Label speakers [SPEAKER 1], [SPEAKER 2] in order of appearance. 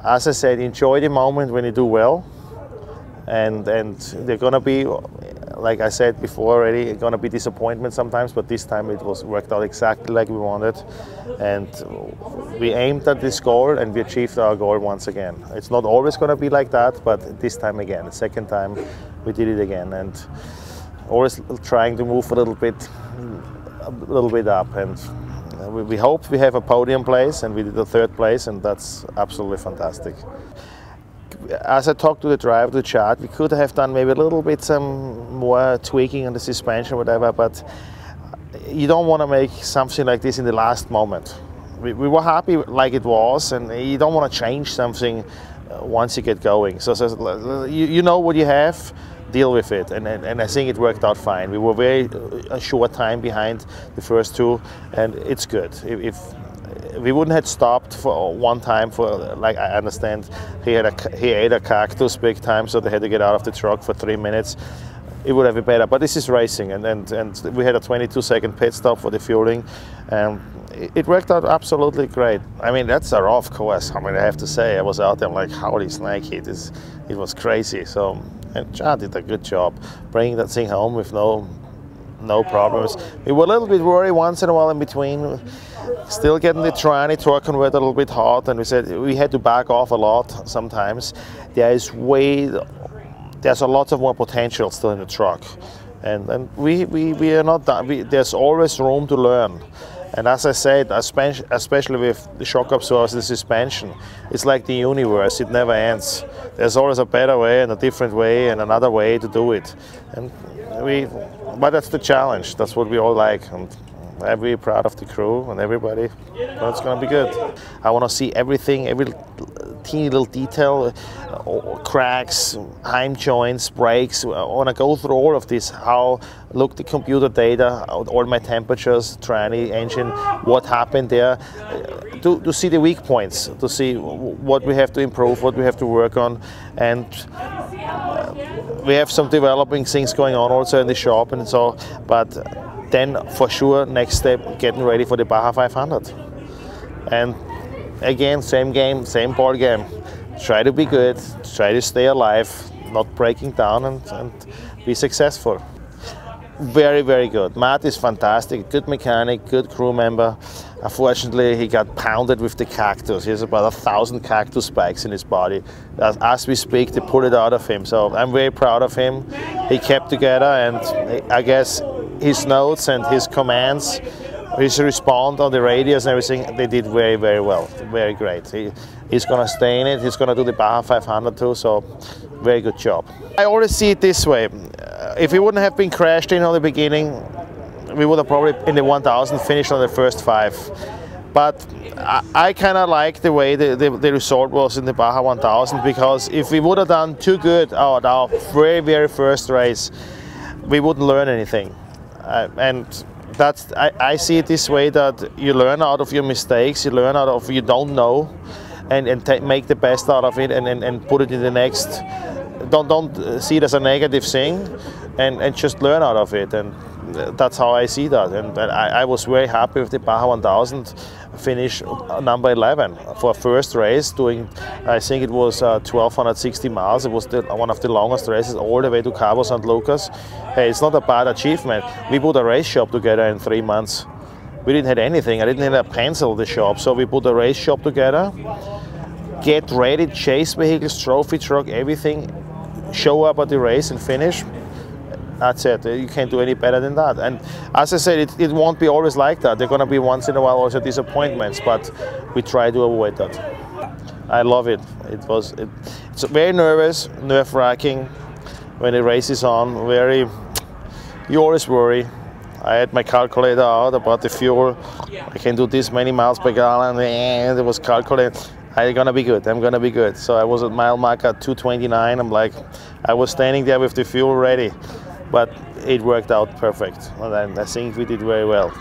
[SPEAKER 1] as I said, enjoy the moment when you do well, and they're gonna be, like I said before already, gonna be disappointments sometimes, but this time it was worked out exactly like we wanted, and we aimed at this goal and we achieved our goal once again. It's not always gonna be like that, but this time again, the second time we did it again, and always trying to move a little bit up, and we hope we have a podium place, and we did the third place, and that's absolutely fantastic. As I talked to the driver, to the chart, we could have done maybe a little bit some more tweaking on the suspension or whatever, but you don't want to make something like this in the last moment. We were happy like it was, and you don't want to change something once you get going. So you know what you have, deal with it, and I think it worked out fine. We were a short time behind the first two, and it's good. If we wouldn't have stopped for one time, for, like, I understand he ate a cactus big time, so they had to get out of the truck for 3 minutes. It would have been better, but this is racing, and we had a 22-second pit stop for the fueling, and it worked out absolutely great. I mean, that's a rough course. I mean, I have to say, I was out there, I'm like, holy snaky, it was crazy. So, and Chad did a good job bringing that thing home with no problems. We were a little bit worried once in a while in between, still getting the tranny torque converter a little bit hot, and we said we had to back off a lot sometimes. There's a lot of more potential still in the truck, and we are not done. There's always room to learn, and as I said, especially with the shock absorbers, the suspension, it's like the universe, it never ends. There's always a better way and a different way and another way to do it, and but that's the challenge. That's what we all like, and I'm very proud of the crew and everybody. But it's going to be good. I want to see everything, every teeny little detail, cracks, heim joints, brakes. I want to go through all of this. Look the computer data, all my temperatures, tranny, engine, what happened there, to see the weak points, to see what we have to improve, what we have to work on, and we have some developing things going on also in the shop, and so. But then for sure, next step, getting ready for the Baja 500. And again, same game, same ball game. Try to be good, try to stay alive, not breaking down, and be successful. Very, very good. Matt is fantastic, good mechanic, good crew member. Unfortunately, he got pounded with the cactus. He has about 1,000 cactus spikes in his body. As we speak, they pull it out of him. So I'm very proud of him. He kept together, and I guess his notes and his commands, his response on the radios and everything, they did very, very well. Very great. He's going to stay in it. He's going to do the Baja 500 too, so very good job. I always see it this way. If we wouldn't have been crashed in at the beginning, we would have probably in the 1000 finished on the first 5. But I kind of like the way the result was in the Baja 1000, because if we would have done too good at our very, very first race, we wouldn't learn anything. And I see it this way, that you learn out of your mistakes, you learn out of what you don't know, and make the best out of it, and put it in the next. Don't see it as a negative thing, and just learn out of it. And that's how I see that. And I was very happy with the Baja 1000 finish number 11 for a first race, doing, I think it was 1,260 miles. It was one of the longest races all the way to Cabo San Lucas. Hey, it's not a bad achievement. We put a race shop together in 3 months. We didn't have anything. I didn't have a pencil in the shop, so we put a race shop together, get ready, chase vehicles, trophy truck, everything, show up at the race and finish. That's it. You can't do any better than that. And as I said, it won't be always like that. There are going to be once in a while also disappointments, but we try to avoid that. I love it. It's very nervous, nerve-wracking when the race is on. You always worry. I had my calculator out about the fuel. I can do this many miles per gallon, and it was calculated. I'm gonna be good. I'm gonna be good. So I was at mile marker 229. I'm like, I was standing there with the fuel ready. But it worked out perfect, and I think we did very well.